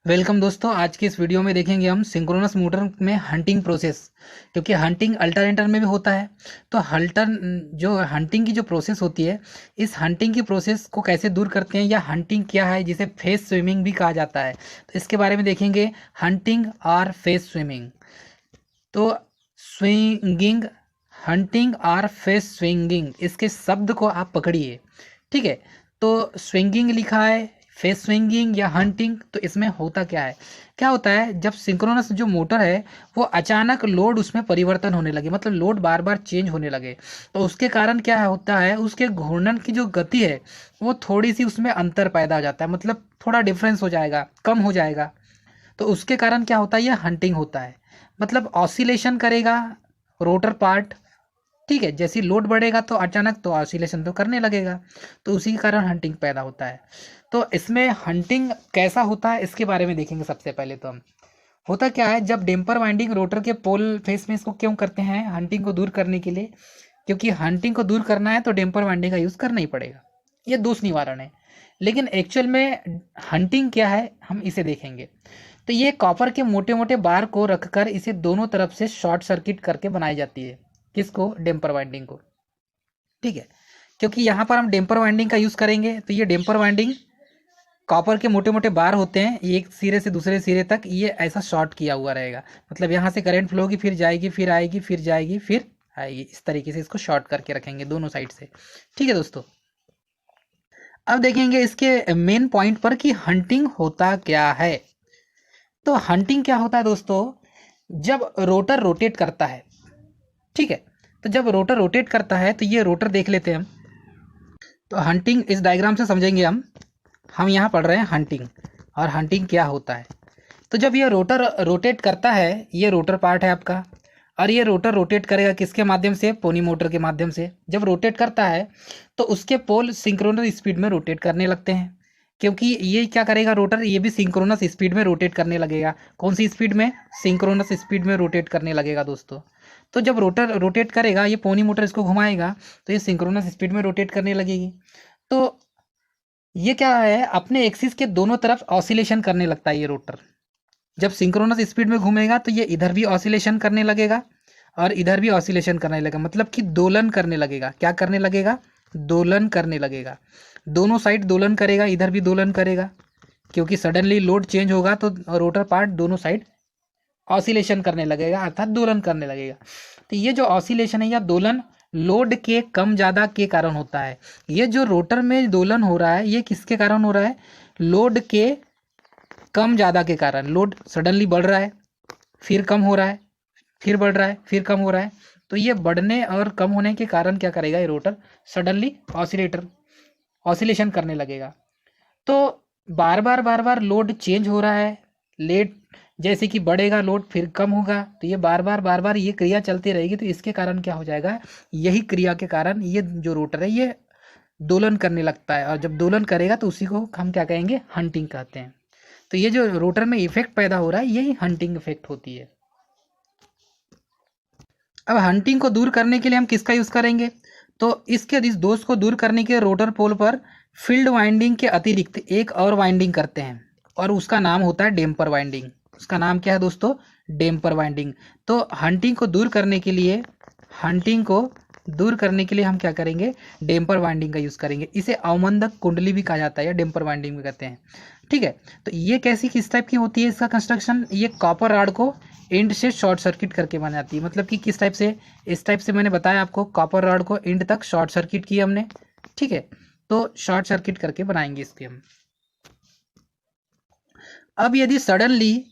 Welcome दोस्तों। आज की इस वीडियो में देखेंगे हम सिंक्रोनस मोटर में हंटिंग प्रोसेस, क्योंकि हंटिंग अल्टरनेटर में भी होता है। तो जो हंटिंग की जो प्रोसेस होती है, इस हंटिंग की प्रोसेस को कैसे दूर करते हैं या हंटिंग क्या है, जिसे फेस स्विमिंग भी कहा जाता है। तो इसके बारे में देखेंगे, हंटिंग और फेस स्विमिंग। तो स्विंगिंग, हंटिंग और फेस स्विंगिंग, इसके शब्द को आप पकड़िए। ठीक है, तो स्विंगिंग लिखा है, फेस स्विंगिंग या हंटिंग। तो इसमें होता क्या है, क्या होता है, जब सिंक्रोनस जो मोटर है वो अचानक लोड उसमें परिवर्तन होने लगे, मतलब लोड बार बार चेंज होने लगे, तो उसके कारण क्या होता है, उसके घूर्णन की जो गति है वो थोड़ी सी उसमें अंतर पैदा हो जाता है, मतलब थोड़ा डिफरेंस हो जाएगा, कम हो जाएगा। तो उसके कारण क्या होता है, ये हंटिंग होता है। मतलब ऑसिलेशन करेगा रोटर पार्ट। ठीक है, जैसी लोड बढ़ेगा तो अचानक तो ऑसिलेशन तो करने लगेगा, तो उसी के कारण हंटिंग पैदा होता है। तो इसमें हंटिंग कैसा होता है इसके बारे में देखेंगे। सबसे पहले तो हम, होता क्या है, जब डेम्पर वाइंडिंग रोटर के पोल फेस में इसको क्यों करते हैं, हंटिंग को दूर करने के लिए। क्योंकि हंटिंग को दूर करना है तो डेम्पर वाइंडिंग का यूज़ करना ही पड़ेगा, ये दोष निवारण है। लेकिन एक्चुअल में हंटिंग क्या है, हम इसे देखेंगे। तो ये कॉपर के मोटे मोटे बार को रखकर इसे दोनों तरफ से शॉर्ट सर्किट करके बनाई जाती है। किसको, डेम्पर वाइंडिंग को। ठीक है, क्योंकि यहाँ पर हम डेम्पर वाइंडिंग का यूज़ करेंगे, तो ये डेम्पर वाइंडिंग कॉपर के मोटे मोटे बार होते हैं, एक सिरे से दूसरे सिरे तक ये ऐसा शॉर्ट किया हुआ रहेगा। मतलब यहाँ से करंट फ्लो होगी, फिर जाएगी, फिर आएगी, फिर जाएगी, फिर आएगी, इस तरीके से इसको शॉर्ट करके रखेंगे दोनों साइड से। ठीक है दोस्तों, अब देखेंगे इसके मेन पॉइंट पर कि हंटिंग होता क्या है। तो हंटिंग क्या होता है दोस्तों, जब रोटर रोटेट करता है। ठीक है, तो जब रोटर रोटेट करता है, तो ये रोटर देख लेते हैं हम। तो हंटिंग इस डायग्राम से समझेंगे हम यहाँ पढ़ रहे हैं हंटिंग, और हंटिंग क्या होता है। तो जब ये रोटर रोटेट करता है, ये रोटर पार्ट है आपका, और ये रोटर रोटेट करेगा किसके माध्यम से, पोनी मोटर के माध्यम से। जब रोटेट करता है तो उसके पोल सिंक्रोनस स्पीड में रोटेट करने लगते हैं, क्योंकि ये क्या करेगा रोटर, ये भी सिंक्रोनस स्पीड में रोटेट करने लगेगा। कौन सी स्पीड में, सिंक्रोनस स्पीड में रोटेट करने लगेगा दोस्तों। तो जब रोटर रोटेट करेगा, ये पोनी मोटर इसको घुमाएगा, तो ये सिंक्रोनस स्पीड में रोटेट करने लगेगी। तो ये क्या है, अपने एक्सिस के दोनों तरफ ऑसिलेशन करने लगता है ये रोटर। जब सिंक्रोनस स्पीड में घूमेगा तो ये इधर भी ऑसिलेशन करने लगेगा और इधर भी ऑसिलेशन करने लगेगा, मतलब कि दोलन करने लगेगा। क्या करने लगेगा, दोलन करने लगेगा। दोनों साइड दोलन करेगा, इधर भी दोलन करेगा, क्योंकि सडनली लोड चेंज होगा तो रोटर पार्ट दोनों साइड ऑसिलेशन करने लगेगा, अर्थात दोलन करने लगेगा। तो ये जो ऑसिलेशन है या दोलन, लोड के कम ज़्यादा के कारण होता है। ये जो रोटर में दोलन हो रहा है, ये किसके कारण हो रहा है, लोड के कम ज़्यादा के कारण। लोड सडनली बढ़ रहा है, फिर कम हो रहा है, फिर बढ़ रहा है, फिर कम हो रहा है। तो ये बढ़ने और कम होने के कारण क्या करेगा, ये रोटर सडनली ऑसिलेशन करने लगेगा। तो बार बार लोड चेंज हो रहा है, लेट जैसे कि बढ़ेगा लोड फिर कम होगा, तो ये बार बार ये क्रिया चलती रहेगी। तो इसके कारण क्या हो जाएगा, यही क्रिया के कारण ये जो रोटर है ये दोलन करने लगता है, और जब दोलन करेगा तो उसी को हम क्या कहेंगे, हंटिंग कहते हैं। तो ये जो रोटर में इफेक्ट पैदा हो रहा है, यही हंटिंग इफेक्ट होती है। अब हंटिंग को दूर करने के लिए हम किसका यूज़ करेंगे, तो इस दोष को दूर करने के रोटर पोल पर फील्ड वाइंडिंग के अतिरिक्त एक और वाइंडिंग करते हैं, और उसका नाम होता है डेम्पर वाइंडिंग। उसका नाम क्या है दोस्तों, डेम्पर वाइंडिंग। तो हंटिंग को दूर करने के लिए, हंटिंग को दूर करने के लिए हम क्या करेंगे, डेम्पर वाइंडिंग का यूज़ करेंगे। इसे अवमंदक कुंडली भी कहा जाता है या डेम्पर वाइंडिंग भी कहते हैं। ठीक है, तो ये कैसी किस टाइप की होती है इसका कंस्ट्रक्शन, ये कॉपर रॉड को एंड से शॉर्ट सर्किट करके बनाती है। मतलब कि किस टाइप से, इस टाइप से मैंने बताया आपको, कॉपर रॉड को एंड तक शॉर्ट सर्किट किया हमने। ठीक है, तो शॉर्ट सर्किट करके बनाएंगे इसके हम। अब यदि सडनली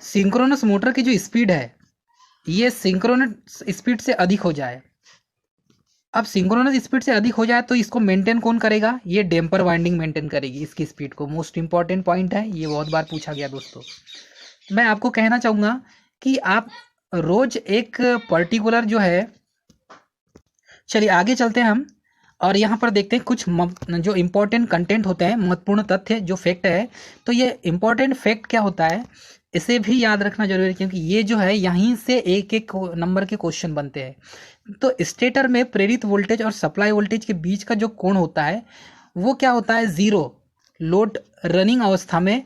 सिंक्रोनस मोटर की जो स्पीड है, ये सिंक्रोनस स्पीड से अधिक हो जाए, अब सिंक्रोनस स्पीड से अधिक हो जाए तो इसको मेंटेन कौन करेगा, ये डेम्पर वाइंडिंग मेंटेन करेगी इसकी स्पीड को। मोस्ट इंपॉर्टेंट पॉइंट है, ये बहुत बार पूछा गया दोस्तों। मैं आपको कहना चाहूँगा कि आप रोज एक पर्टिकुलर जो है, चलिए आगे चलते हैं हम, और यहाँ पर देखते हैं कुछ जो इम्पोर्टेंट कंटेंट होते हैं, महत्वपूर्ण तथ्य जो फैक्ट है। तो ये इम्पोर्टेंट फैक्ट क्या होता है, इसे भी याद रखना जरूरी है, क्योंकि ये जो है यहीं से एक एक नंबर के क्वेश्चन बनते हैं। तो स्टेटर में प्रेरित वोल्टेज और सप्लाई वोल्टेज के बीच का जो कोण होता है वो क्या होता है, ज़ीरो। लोड रनिंग अवस्था में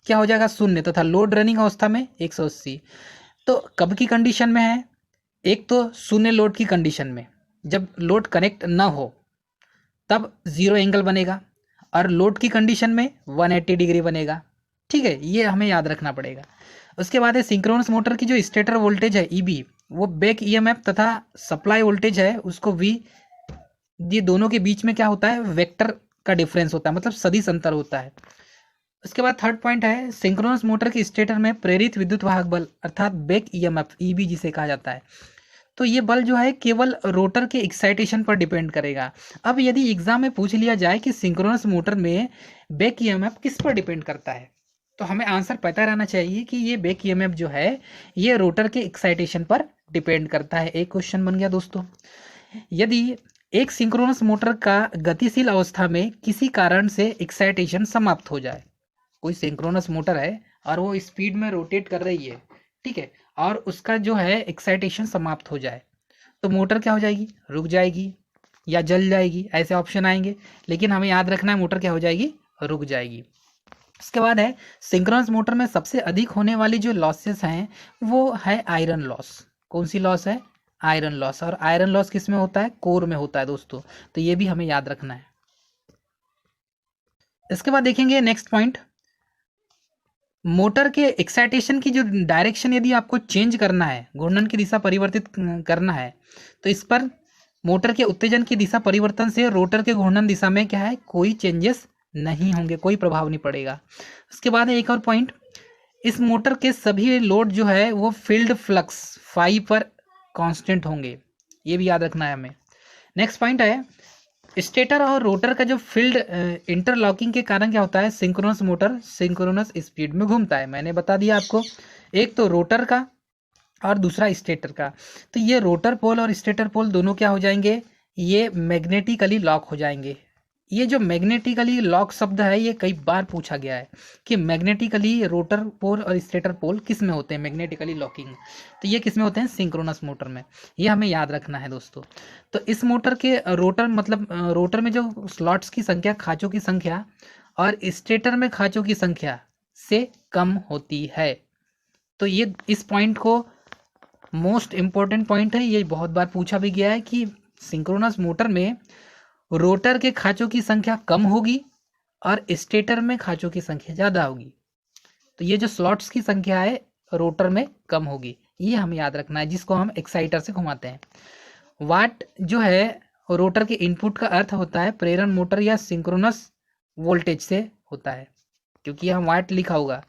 क्या हो जाएगा, शून्य, तथा लोड रनिंग अवस्था में 180। तो कब की कंडीशन में है, एक तो शून्य लोड की कंडीशन में, जब लोड कनेक्ट ना हो तब 0 एंगल बनेगा, और लोड की कंडीशन में 180 डिग्री बनेगा। ठीक है, ये हमें याद रखना पड़ेगा। उसके बाद है सिंक्रोनस मोटर की जो स्टेटर वोल्टेज है ईबी, वो बैक ईएमएफ तथा सप्लाई वोल्टेज है उसको वी, ये दोनों के बीच में क्या होता है, वेक्टर का डिफरेंस होता है, मतलब सदिश अंतर होता है। उसके बाद थर्ड पॉइंट है सिंक्रोनस मोटर के स्टेटर में प्रेरित विद्युत वाहक बल अर्थात बैक ईएमएफ ईबी जिसे कहा जाता है। तो ये बल जो है केवल रोटर के एक्साइटेशन पर डिपेंड करेगा। अब यदि एग्जाम में पूछ लिया जाए कि सिंक्रोनस मोटर में बैक ईएमएफ किस पर डिपेंड करता है, तो हमें आंसर पता रहना चाहिए कि ये बैक ईएमएफ जो है ये रोटर के एक्साइटेशन पर डिपेंड करता है। एक क्वेश्चन बन गया दोस्तों। यदि एक सिंक्रोनस मोटर का गतिशील अवस्था में किसी कारण से एक्साइटेशन समाप्त हो जाए, कोई सिंक्रोनस मोटर है और वो स्पीड में रोटेट कर रही है, ठीक है, और उसका जो है एक्साइटेशन समाप्त हो जाए, तो मोटर क्या हो जाएगी, रुक जाएगी या जल जाएगी, ऐसे ऑप्शन आएंगे। लेकिन हमें याद रखना है मोटर क्या हो जाएगी, रुक जाएगी। इसके बाद है सिंक्रोनस मोटर में सबसे अधिक होने वाली जो लॉसेस हैं वो है आयरन लॉस। कौन सी लॉस है, आयरन लॉस। और आयरन लॉस किस में होता है, कोर में होता है दोस्तों, तो ये भी हमें याद रखना है। इसके बाद देखेंगे नेक्स्ट पॉइंट, मोटर के एक्साइटेशन की जो डायरेक्शन यदि आपको चेंज करना है, घूर्णन की दिशा परिवर्तित करना है, तो इस पर मोटर के उत्तेजन की दिशा परिवर्तन से रोटर के घूर्णन दिशा में क्या है, कोई चेंजेस नहीं होंगे, कोई प्रभाव नहीं पड़ेगा। उसके बाद है एक और पॉइंट, इस मोटर के सभी लोड जो है वो फील्ड फ्लक्स फाई पर कांस्टेंट होंगे, ये भी याद रखना है हमें। नेक्स्ट पॉइंट है स्टेटर और रोटर का जो फील्ड इंटरलॉकिंग के कारण क्या होता है, सिंक्रोनस मोटर सिंक्रोनस स्पीड में घूमता है। मैंने बता दिया आपको, एक तो रोटर का और दूसरा स्टेटर का। तो ये रोटर पोल और स्टेटर पोल दोनों क्या हो जाएंगे, ये मैग्नेटिकली लॉक हो जाएंगे। ये जो मैग्नेटिकली लॉक शब्द है ये कई बार पूछा गया है कि मैग्नेटिकली रोटर पोल और स्टेटर पोल किस में होते हैं, मैग्नेटिकली लॉकिंग, तो ये किस में होते हैं, सिंक्रोनस मोटर में। ये हमें याद रखना है दोस्तों। तो इस मोटर के रोटर मतलब रोटर में जो स्लॉट्स की संख्या, खांचों की संख्या, और स्टेटर में खांचों की संख्या से कम होती है। तो ये इस पॉइंट को मोस्ट इम्पोर्टेंट पॉइंट है, ये बहुत बार पूछा भी गया है कि सिंक्रोनस मोटर में रोटर के खांचों की संख्या कम होगी और स्टेटर में खांचों की संख्या ज़्यादा होगी। तो ये जो स्लॉट्स की संख्या है रोटर में कम होगी, ये हमें याद रखना है, जिसको हम एक्साइटर से घुमाते हैं। वाट जो है रोटर के इनपुट का अर्थ होता है प्रेरण मोटर या सिंक्रोनस वोल्टेज से होता है, क्योंकि यहाँ वाट लिखा होगा।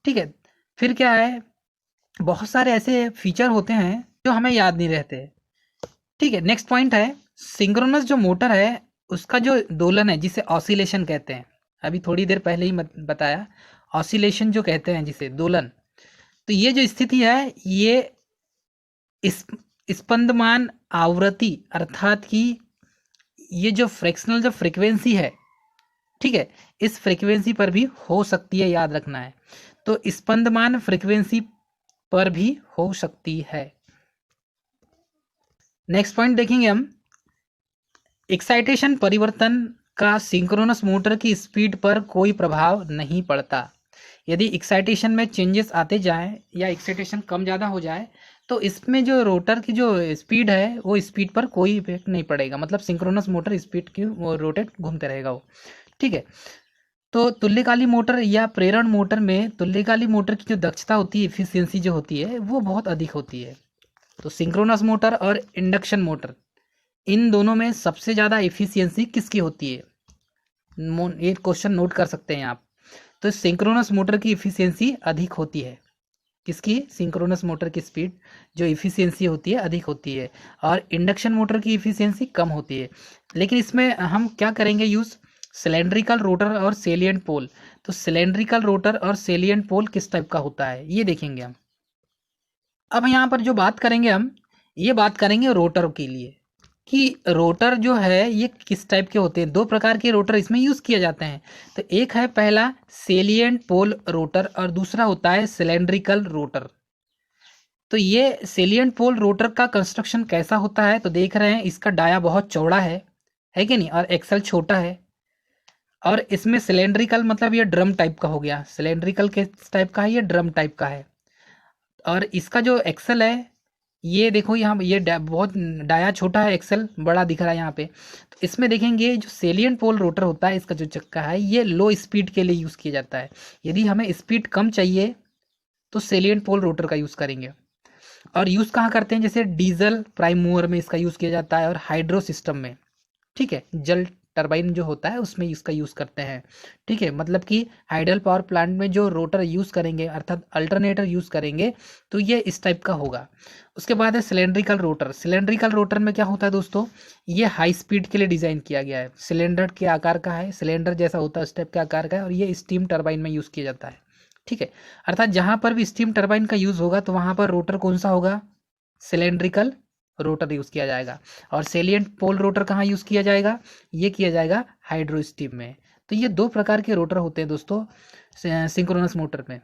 ठीक है, फिर क्या है, बहुत सारे ऐसे फीचर होते हैं जो हमें याद नहीं रहते। ठीक है, नेक्स्ट पॉइंट है सिंक्रोनस जो मोटर है उसका जो दोलन है जिसे ऑसिलेशन कहते हैं, अभी थोड़ी देर पहले ही बताया, ऑसिलेशन जो कहते हैं जिसे दोलन। तो ये जो स्थिति है ये इस स्पंदमान आवृत्ति अर्थात कि ये जो फ्रैक्शनल जो फ्रीक्वेंसी है, ठीक है, इस फ्रीक्वेंसी पर भी हो सकती है, याद रखना है। तो स्पंदमान फ्रीक्वेंसी पर भी हो सकती है। नेक्स्ट पॉइंट देखेंगे हम, एक्साइटेशन परिवर्तन का सिंक्रोनस मोटर की स्पीड पर कोई प्रभाव नहीं पड़ता। यदि एक्साइटेशन में चेंजेस आते जाएं या एक्साइटेशन कम ज़्यादा हो जाए तो इसमें जो रोटर की जो स्पीड है वो स्पीड पर कोई इफेक्ट नहीं पड़ेगा, मतलब सिंक्रोनस मोटर स्पीड की वो रोटेट घूमते रहेगा वो। ठीक है, तो तुल्यकाली मोटर या प्रेरण मोटर में तुल्यकाली मोटर की जो दक्षता होती है, एफिशिएंसी जो होती है वो बहुत अधिक होती है। तो सिंक्रोनस मोटर और इंडक्शन मोटर इन दोनों में सबसे ज़्यादा एफिशिएंसी किसकी होती है, ये क्वेश्चन नोट कर सकते हैं आप। तो सिंक्रोनस मोटर की एफिशिएंसी अधिक होती है, किसकी, सिंक्रोनस मोटर की स्पीड जो एफिशिएंसी होती है अधिक होती है, और इंडक्शन मोटर की एफिशिएंसी कम होती है। लेकिन इसमें हम क्या करेंगे यूज़, सिलेंड्रिकल रोटर और सेलिएंट पोल। तो सिलेंड्रिकल रोटर और सेलिएंट पोल किस टाइप का होता है ये देखेंगे हम। अब यहाँ पर जो बात करेंगे हम, ये बात करेंगे रोटर के लिए कि रोटर जो है ये किस टाइप के होते हैं। दो प्रकार के रोटर इसमें यूज़ किए जाते हैं। तो एक है पहला सेलिएंट पोल रोटर और दूसरा होता है सिलेंड्रिकल रोटर। तो ये सेलिएंट पोल रोटर का कंस्ट्रक्शन कैसा होता है, तो देख रहे हैं इसका डाया बहुत चौड़ा है कि नहीं, और एक्सल छोटा है, और इसमें सिलेंड्रिकल मतलब ये ड्रम टाइप का हो गया, सिलेंड्रिकल किस टाइप का है, ये ड्रम टाइप का है। और इसका जो एक्सल है, ये देखो यहाँ ये बहुत डाया छोटा है, एक्सल बड़ा दिख रहा है यहाँ पे। तो इसमें देखेंगे जो सेलियंट पोल रोटर होता है, इसका जो चक्का है ये लो स्पीड के लिए यूज़ किया जाता है। यदि हमें स्पीड कम चाहिए तो सेलियंट पोल रोटर का यूज़ करेंगे। और यूज़ कहाँ करते हैं, जैसे डीजल प्राइम मूवर में इसका यूज़ किया जाता है, और हाइड्रो सिस्टम में, ठीक है, जल टरबाइन जो होता है उसमें इसका यूज़ करते हैं। ठीक है, मतलब कि हाइडल पावर प्लांट में जो रोटर यूज़ करेंगे अर्थात अल्टरनेटर यूज़ करेंगे तो ये इस टाइप का होगा। उसके बाद है सिलेंड्रिकल रोटर। सिलेंड्रिकल रोटर में क्या होता है दोस्तों, ये हाई स्पीड के लिए डिज़ाइन किया गया है, सिलेंडर के आकार का है, सिलेंडर जैसा होता है उस टाइप के आकार का है, और ये स्टीम टरबाइन में यूज़ किया जाता है। ठीक है, अर्थात जहाँ पर भी स्टीम टरबाइन का यूज़ होगा तो वहाँ पर रोटर कौन सा होगा, सिलेंड्रिकल रोटर यूज़ किया जाएगा। और सेलियंट पोल रोटर कहाँ यूज़ किया जाएगा, ये किया जाएगा हाइड्रो स्टीम में। तो ये दो प्रकार के रोटर होते हैं दोस्तों सिंक्रोनस मोटर में,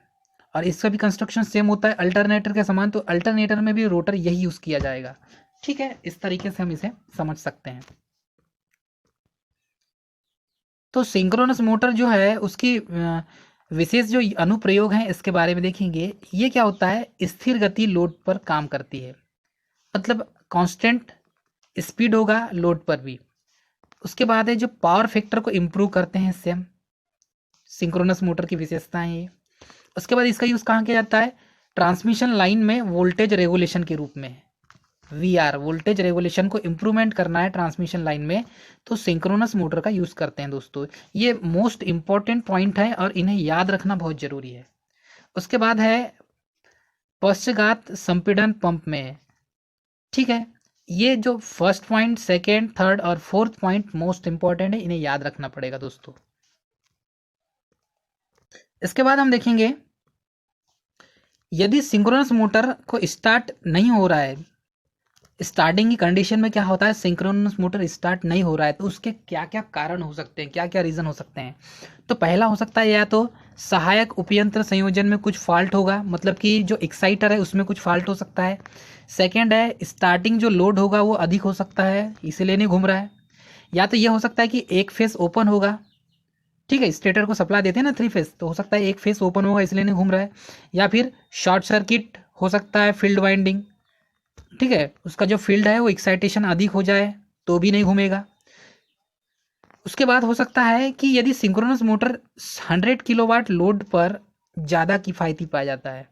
और इसका भी कंस्ट्रक्शन सेम होता है अल्टरनेटर के समान। तो अल्टरनेटर में भी रोटर यही यूज़ किया जाएगा। ठीक है, इस तरीके से हम इसे समझ सकते हैं। तो सिंक्रोनस मोटर जो है उसकी विशेष जो अनुप्रयोग हैं इसके बारे में देखेंगे। ये क्या होता है, स्थिर गति लोड पर काम करती है, मतलब कांस्टेंट स्पीड होगा लोड पर भी। उसके बाद है जो पावर फैक्टर को इम्प्रूव करते हैं इससे हम, सिंक्रोनस मोटर की विशेषताएं ये। उसके बाद इसका यूज़ कहाँ किया जाता है, ट्रांसमिशन लाइन में वोल्टेज रेगुलेशन के रूप में। वीआर वोल्टेज रेगुलेशन को इम्प्रूवमेंट करना है ट्रांसमिशन लाइन में, तो सिंक्रोनस मोटर का यूज़ करते हैं दोस्तों। ये मोस्ट इंपॉर्टेंट पॉइंट है और इन्हें याद रखना बहुत ज़रूरी है। उसके बाद है पश्चात संपीड़न पंप में। ठीक है, ये जो फर्स्ट पॉइंट, सेकेंड, थर्ड और फोर्थ पॉइंट मोस्ट इंपॉर्टेंट है, इन्हें याद रखना पड़ेगा दोस्तों। इसके बाद हम देखेंगे यदि सिंक्रोनस मोटर को स्टार्ट नहीं हो रहा है, स्टार्टिंग की कंडीशन में क्या होता है, सिंक्रोनस मोटर स्टार्ट नहीं हो रहा है, तो उसके क्या क्या कारण हो सकते हैं, क्या क्या रीज़न हो सकते हैं। तो पहला हो सकता है या तो सहायक उपयंत्र संयोजन में कुछ फॉल्ट होगा, मतलब कि जो एक्साइटर है उसमें कुछ फॉल्ट हो सकता है। सेकेंड है स्टार्टिंग जो लोड होगा वो अधिक हो सकता है, इसीलिए नहीं घूम रहा है। या तो ये हो सकता है कि एक फेस ओपन होगा, ठीक है, स्टेटर को सप्लाई देते हैं ना 3 फेस, तो हो सकता है एक फेस ओपन होगा इसलिए नहीं घूम रहा है। या फिर शॉर्ट सर्किट हो सकता है, फील्ड वाइंडिंग, ठीक है, उसका जो फील्ड है वो एक्साइटेशन अधिक हो जाए तो भी नहीं घूमेगा। उसके बाद हो सकता है कि यदि सिंक्रोनस मोटर 100 किलोवाट लोड पर ज़्यादा किफ़ायती पाया जाता है,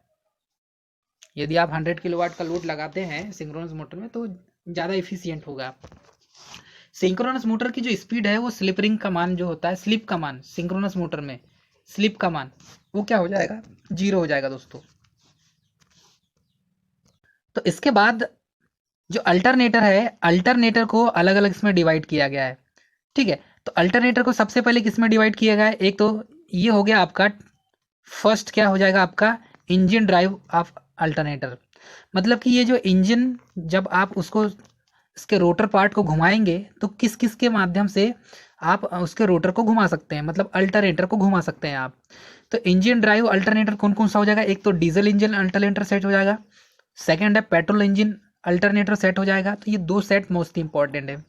यदि आप 100 किलोवाट का लोड लगाते हैं सिंक्रोनस मोटर में तो ज़्यादा एफिशिएंट होगा। सिंक्रोनस मोटर की जो स्पीड है वो स्लिप रिंग का मान जो होता है, स्लिप का मान सिंक्रोनस मोटर में, स्लिप का मान वो क्या हो जाएगा, 0 हो जाएगा दोस्तों। तो इसके बाद जो अल्टरनेटर है, अल्टरनेटर को अलग अलग इसमें डिवाइड किया गया है। ठीक है, तो अल्टरनेटर को सबसे पहले किस में डिवाइड किया गया है, एक तो ये हो गया आपका फर्स्ट, क्या हो जाएगा आपका इंजन ड्राइव ऑफ अल्टरनेटर। मतलब कि ये जो इंजन जब आप उसको इसके रोटर पार्ट को घुमाएंगे तो किस किस के माध्यम से आप उसके रोटर को घुमा सकते हैं, मतलब अल्टरनेटर को घुमा सकते हैं आप। तो इंजन ड्राइव अल्टरनेटर कौन कौन सा हो जाएगा, एक तो डीजल इंजन अल्टरनेटर सेट हो जाएगा, सेकेंड है पेट्रोल इंजन अल्टरनेटर सेट हो जाएगा। तो ये दो सेट मोस्ट इंपॉर्टेंट है।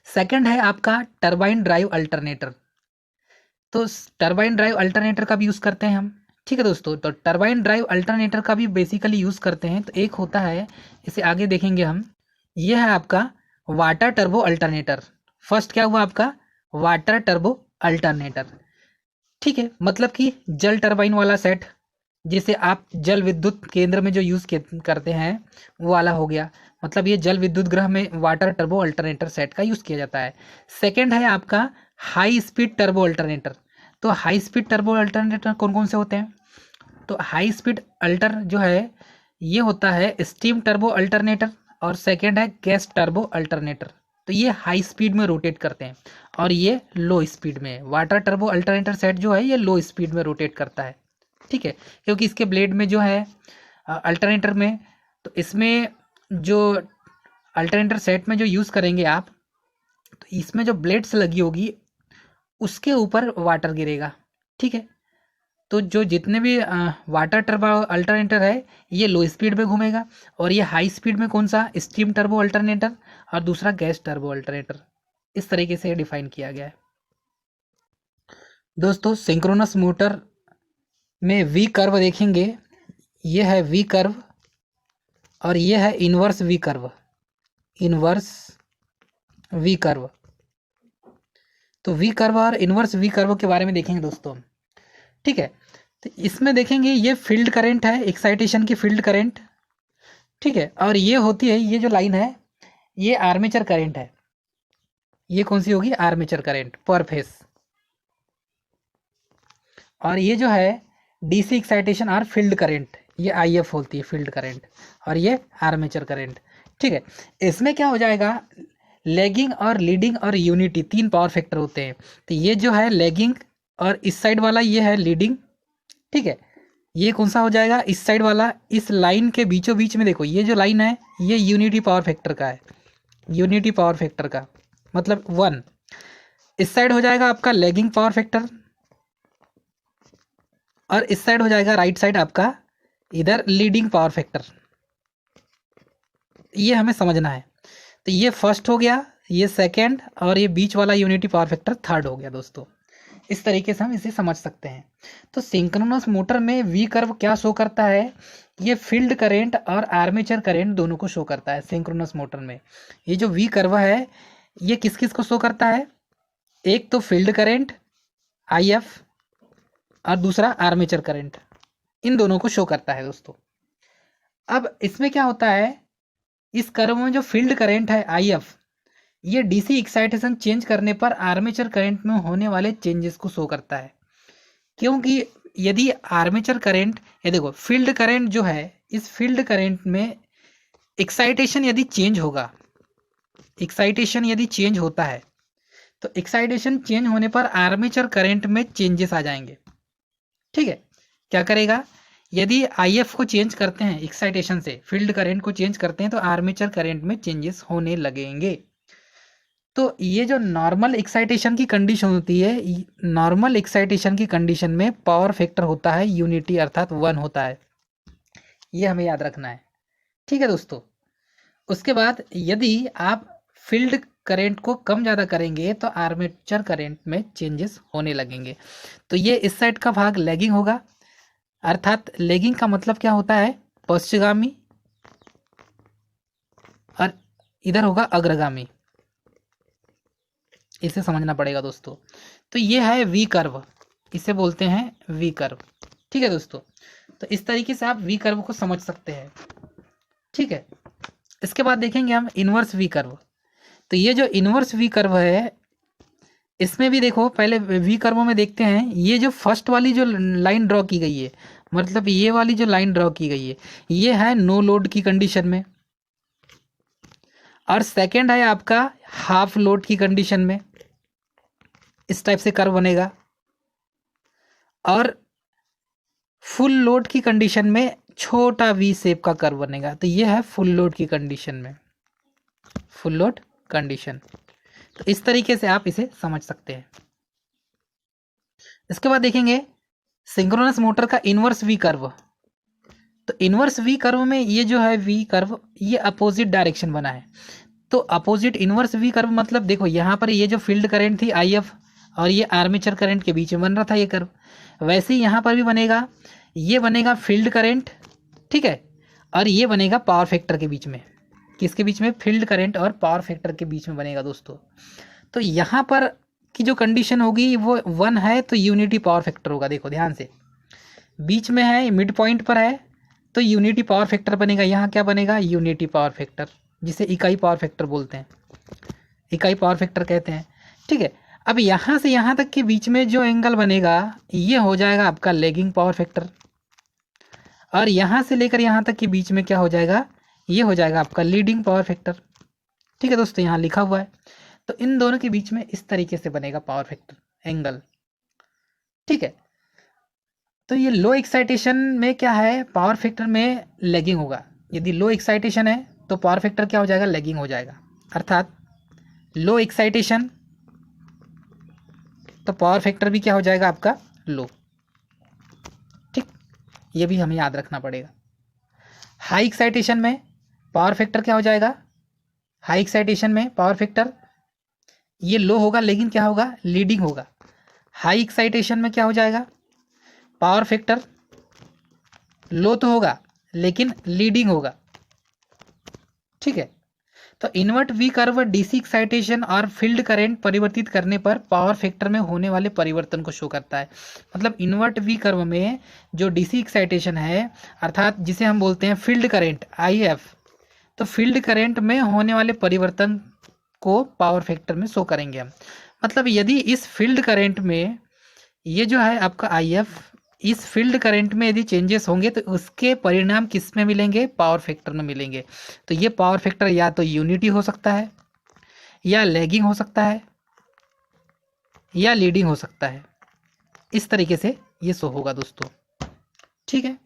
सेकेंड है आपका टरबाइन ड्राइव अल्टरनेटर, तो टरबाइन ड्राइव अल्टरनेटर का भी यूज़ करते हैं हम। ठीक है दोस्तों, तो टरबाइन ड्राइव अल्टरनेटर का भी बेसिकली यूज़ करते हैं। तो एक होता है, इसे आगे देखेंगे हम, ये है आपका वाटर टर्बो अल्टरनेटर। फर्स्ट क्या हुआ आपका वाटर टर्बो अल्टरनेटर। ठीक है, मतलब कि जल टरबाइन वाला सेट, जिसे आप जल विद्युत केंद्र में जो यूज़ करते हैं वो वाला हो गया, मतलब ये जल विद्युत गृह में वाटर टर्बो अल्टरनेटर सेट का यूज़ किया जाता है। सेकंड है आपका हाई स्पीड टर्बो अल्टरनेटर। तो हाई स्पीड टर्बो अल्टरनेटर कौन कौन से होते हैं, तो हाई स्पीड अल्टर जो है ये होता है स्टीम टर्बो अल्टरनेटर, और सेकेंड है गैस टर्बो अल्टरनेटर। तो ये हाई स्पीड में रोटेट करते हैं, और ये लो स्पीड में। वाटर टर्बो अल्टरनेटर सेट जो है ये लो स्पीड में रोटेट करता है। ठीक है, क्योंकि इसके ब्लेड में जो है अल्टरनेटर में, तो इसमें जो अल्टरनेटर सेट में जो यूज़ करेंगे आप, तो इसमें जो ब्लेड्स लगी होगी उसके ऊपर वाटर गिरेगा। ठीक है, तो जो जितने भी वाटर टर्बो अल्टरनेटर है ये लो स्पीड में घूमेगा, और ये हाई स्पीड में कौन सा स्टीम टर्बो अल्टरनेटर, और दूसरा गैस टर्बो अल्टरनेटर। इस तरीके से डिफाइन किया गया है। दोस्तों सिंक्रोनस मोटर में वी कर्व देखेंगे, ये है वी कर्व और ये है inverse V curve, inverse V curve. तो वी कर्व और इन्वर्स वी कर्व के बारे में देखेंगे दोस्तों, ठीक है। तो इसमें देखेंगे ये फील्ड करंट है, एक्साइटेशन की फील्ड करंट, ठीक है। और ये होती है, ये जो लाइन है ये आर्मेचर करंट है, ये कौन सी होगी, आर्मेचर करंट पर फेस। और ये जो है डीसी एक्साइटेशन और फील्ड करंट, ये आईएफ होती है फील्ड करंट, और ये आर्मेचर करंट, ठीक है। इसमें क्या हो जाएगा, लैगिंग और लीडिंग और यूनिटी, तीन पावर फैक्टर होते हैं। तो ये जो है लैगिंग और इस साइड वाला ये है लीडिंग, ठीक है। ये कौन सा हो जाएगा, इस साइड वाला, इस लाइन के बीचों बीच में देखो ये जो लाइन है ये यूनिटी पावर फैक्टर का है, यूनिटी पावर फैक्टर का मतलब 1। इस साइड हो जाएगा आपका लैगिंग पावर फैक्टर और इस साइड हो जाएगा राइट साइड आपका इधर लीडिंग पावर फैक्टर। ये हमें समझना है। तो ये फर्स्ट हो गया, ये सेकंड, और ये बीच वाला यूनिटी पावर फैक्टर थर्ड हो गया दोस्तों। इस तरीके से हम इसे समझ सकते हैं। तो सिंक्रोनस मोटर में वी कर्व क्या शो करता है, ये फील्ड करंट और आर्मेचर करंट दोनों को शो करता है सिंक्रोनस मोटर में। ये जो वी कर्व है ये किस किस को शो करता है, एक तो फील्ड करंट आईएफ और दूसरा आर्मेचर करंट, इन दोनों को शो करता है दोस्तों। अब इसमें क्या होता है, इस कर्व में जो फील्ड करंट है आईएफ, ये डीसी एक्साइटेशन चेंज करने पर आर्मेचर करंट में होने वाले चेंजेस को शो करता है। क्योंकि यदि आर्मेचर करंट, ये देखो फील्ड करंट जो है, इस फील्ड करंट में एक्साइटेशन यदि चेंज होगा, एक्साइटेशन यदि चेंज होता है तो एक्साइटेशन चेंज होने पर आर्मेचर करंट में चेंजेस आ जाएंगे, ठीक है। क्या करेगा, यदि आईएफ को चेंज करते हैं एक्साइटेशन से, फील्ड करंट को चेंज करते हैं तो आर्मेचर करंट में चेंजेस होने लगेंगे। तो ये जो नॉर्मल एक्साइटेशन की कंडीशन होती है, नॉर्मल एक्साइटेशन की कंडीशन में पावर फैक्टर होता है यूनिटी अर्थात 1 होता है, ये हमें याद रखना है, ठीक है दोस्तों। उसके बाद यदि आप फील्ड करंट को कम ज़्यादा करेंगे तो आर्मेचर करंट में चेंजेस होने लगेंगे। तो ये इस साइड का भाग लैगिंग होगा, अर्थात लैगिंग का मतलब क्या होता है, पश्चिमगामी, और इधर होगा अग्रगामी, इसे समझना पड़ेगा दोस्तों। तो ये है वी कर्व, इसे बोलते हैं वी कर्व, ठीक है दोस्तों। तो इस तरीके से आप वी कर्व को समझ सकते हैं, ठीक है। इसके बाद देखेंगे हम इन्वर्स वी कर्व। तो ये जो इन्वर्स वी कर्व है, इसमें भी देखो, पहले वी कर्व में देखते हैं, ये जो फर्स्ट वाली जो लाइन ड्रॉ की गई है, मतलब ये वाली जो लाइन ड्रॉ की गई है, ये है नो लोड की कंडीशन में, और सेकंड है आपका हाफ लोड की कंडीशन में, इस टाइप से कर्व बनेगा। और फुल लोड की कंडीशन में छोटा वी शेप का कर्व बनेगा। तो ये है फुल लोड की कंडीशन में, फुल लोड कंडीशन। तो इस तरीके से आप इसे समझ सकते हैं। इसके बाद देखेंगे सिंक्रोनस मोटर का इन्वर्स वी कर्व। तो इन्वर्स वी कर्व में ये जो है वी कर्व, ये अपोजिट डायरेक्शन बना है। तो अपोजिट इन्वर्स वी कर्व मतलब देखो, यहाँ पर ये जो फील्ड करंट थी आईएफ और ये आर्मेचर करंट के बीच में बन रहा था ये कर्व, वैसे ही यहाँ पर भी बनेगा। ये बनेगा फील्ड करंट, ठीक है, और ये बनेगा पावर फैक्टर के बीच में। किसके बीच में, फील्ड करंट और पावर फैक्टर के बीच में बनेगा दोस्तों। तो यहाँ पर की जो कंडीशन होगी वो 1 है, तो यूनिटी पावर फैक्टर होगा। देखो ध्यान से, बीच में है, मिड पॉइंट पर है, तो यूनिटी पावर फैक्टर बनेगा। यहाँ क्या बनेगा, यूनिटी पावर फैक्टर, जिसे इकाई पावर फैक्टर बोलते हैं, इकाई पावर फैक्टर कहते हैं, ठीक है। अब यहाँ से यहाँ तक के बीच में जो एंगल बनेगा ये हो जाएगा आपका लैगिंग पावर फैक्टर, और यहाँ से लेकर यहाँ तक के बीच में क्या हो जाएगा, ये हो जाएगा आपका लीडिंग पावर फैक्टर, ठीक है दोस्तों, यहाँ लिखा हुआ है। तो इन दोनों के बीच में इस तरीके से बनेगा पावर फैक्टर एंगल, ठीक है। तो ये लो एक्साइटेशन में क्या है, पावर फैक्टर में लैगिंग होगा। यदि लो एक्साइटेशन है तो पावर फैक्टर क्या हो जाएगा, लैगिंग हो जाएगा। अर्थात लो एक्साइटेशन तो पावर फैक्टर भी क्या हो जाएगा आपका, लो, ठीक। ये भी हमें याद रखना पड़ेगा। हाई एक्साइटेशन में पावर फैक्टर क्या हो जाएगा, हाई एक्साइटेशन में पावर फैक्टर ये लो होगा, लेकिन क्या होगा, लीडिंग होगा। हाई एक्साइटेशन में क्या हो जाएगा, पावर फैक्टर लो तो होगा लेकिन लीडिंग होगा। ठीक है, तो invert V curve DC excitation और फील्ड करंट परिवर्तित करने पर पावर फैक्टर में होने वाले परिवर्तन को शो करता है। मतलब इन्वर्ट वी कर्व में जो डीसी एक्साइटेशन है, अर्थात जिसे हम बोलते हैं फील्ड करंट आईएफ, तो फील्ड करंट में होने वाले परिवर्तन को पावर फैक्टर में शो करेंगे हम। मतलब यदि इस फील्ड करंट में ये जो है आपका आईएफ, इस फील्ड करंट में यदि चेंजेस होंगे तो उसके परिणाम किस में मिलेंगे, पावर फैक्टर में मिलेंगे। तो ये पावर फैक्टर या तो यूनिटी हो सकता है, या लैगिंग हो सकता है, या लीडिंग हो सकता है। इस तरीके से ये शो होगा दोस्तों। ठीक है,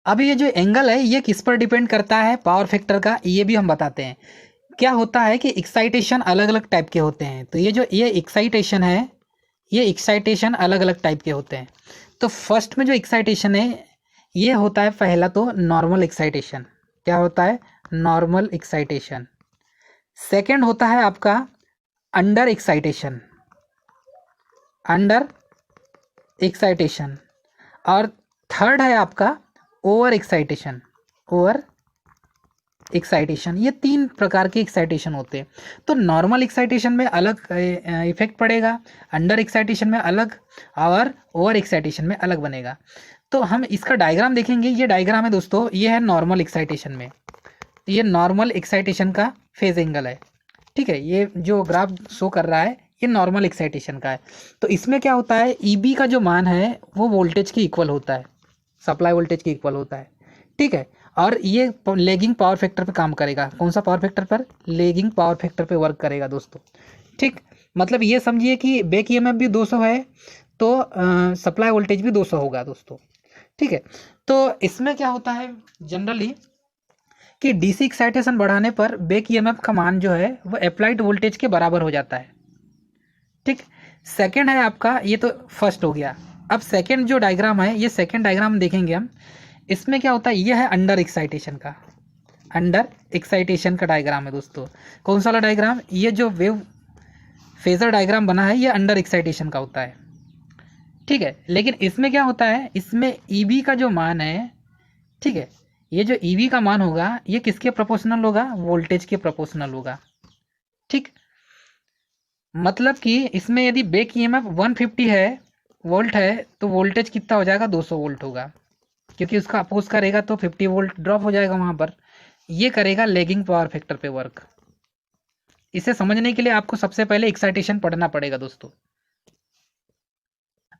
अब ये जो एंगल है ये किस पर डिपेंड करता है पावर फैक्टर का, ये भी हम बताते हैं। क्या होता है कि एक्साइटेशन अलग अलग टाइप के होते हैं। तो ये एक्साइटेशन है, ये एक्साइटेशन अलग अलग टाइप के होते हैं। तो फर्स्ट में जो एक्साइटेशन है ये होता है पहला तो नॉर्मल एक्साइटेशन। क्या होता है, नॉर्मल एक्साइटेशन। सेकंड होता है आपका अंडर एक्साइटेशन, अंडर एक्साइटेशन। और थर्ड है आपका ओवर एक्साइटेशन, ओवर एक्साइटेशन। ये तीन प्रकार के एक्साइटेशन होते हैं। तो नॉर्मल एक्साइटेशन में अलग इफेक्ट पड़ेगा, अंडर एक्साइटेशन में अलग, और ओवर एक्साइटेशन में अलग बनेगा। तो हम इसका डायग्राम देखेंगे। ये डायग्राम है दोस्तों, ये है नॉर्मल एक्साइटेशन में। ये नॉर्मल एक्साइटेशन का फेज एंगल है। ठीक है, ये जो ग्राफ शो कर रहा है ये नॉर्मल एक्साइटेशन का है। तो इसमें क्या होता है, ईबी का जो मान है वो वोल्टेज के इक्वल होता है, सप्लाई वोल्टेज के इक्वल होता है। ठीक है, और ये लेगिंग पावर फैक्टर पे काम करेगा। कौन सा पावर फैक्टर पर, लेगिंग पावर फैक्टर पे वर्क करेगा दोस्तों। ठीक, मतलब ये समझिए कि बैक ईएमएफ भी 200 है तो सप्लाई वोल्टेज भी 200 होगा दोस्तों। ठीक है, तो इसमें क्या होता है जनरली कि डीसी एक्साइटेशन बढ़ाने पर बैक ईएमएफ का मान जो है वो अप्लाइड वोल्टेज के बराबर हो जाता है। ठीक, सेकेंड है आपका, ये तो फर्स्ट हो गया। अब सेकेंड जो डायग्राम है, ये सेकेंड डायग्राम देखेंगे हम। इसमें क्या होता है, ये है अंडर एक्साइटेशन का, अंडर एक्साइटेशन का डायग्राम है दोस्तों। कौन सा वाला डायग्राम, ये जो वेव फेजर डायग्राम बना है ये अंडर एक्साइटेशन का होता है। ठीक है, लेकिन इसमें क्या होता है, इसमें ईबी का जो मान है, ठीक है, ये जो ईबी का मान होगा ये किसके प्रोपोर्शनल होगा, वोल्टेज के प्रोपोर्शनल होगा। ठीक, मतलब कि इसमें यदि बैक ईएमएफ 150 है वोल्ट है तो वोल्टेज कितना हो जाएगा, 200 वोल्ट होगा, क्योंकि उसका अपोज करेगा तो 50 वोल्ट ड्रॉप हो जाएगा वहाँ पर। ये करेगा लेगिंग पावर फैक्टर पे वर्क। इसे समझने के लिए आपको सबसे पहले एक्साइटेशन पढ़ना पड़ेगा दोस्तों।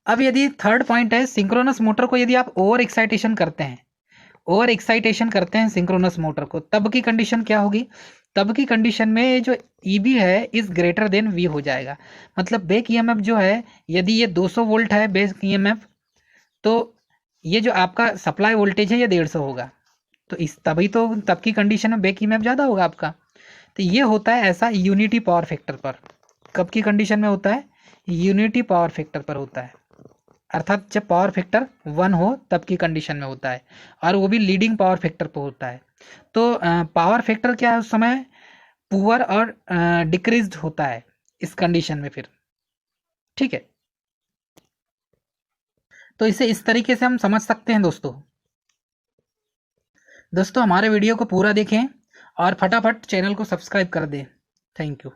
अब यदि थर्ड पॉइंट है, सिंक्रोनस मोटर को यदि आप ओवर एक्साइटेशन करते हैं, ओवर एक्साइटेशन करते हैं सिंक्रोनस मोटर को, तब की कंडीशन क्या होगी, तब की कंडीशन में जो ईबी है इज ग्रेटर देन वी हो जाएगा। मतलब बैक ईएमएफ जो है, यदि ये 200 वोल्ट है बैक ईएमएफ, तो ये जो आपका सप्लाई वोल्टेज है ये 150 होगा। तो इस तभी तो तब की कंडीशन में बैक ईएमएफ ज़्यादा होगा आपका। तो ये होता है ऐसा यूनिटी पावर फैक्टर पर। कब की कंडीशन में होता है, यूनिटी पावर फैक्टर पर होता है, अर्थात जब पावर फैक्टर 1 हो तब की कंडीशन में होता है, और वो भी लीडिंग पावर फैक्टर पर होता है। तो पावर फैक्टर क्या है उस समय, पुअर और डिक्रीज्ड होता है इस कंडीशन में फिर। ठीक है, तो इसे इस तरीके से हम समझ सकते हैं दोस्तों। दोस्तों हमारे वीडियो को पूरा देखें और फटाफट चैनल को सब्सक्राइब कर दें। Thank you.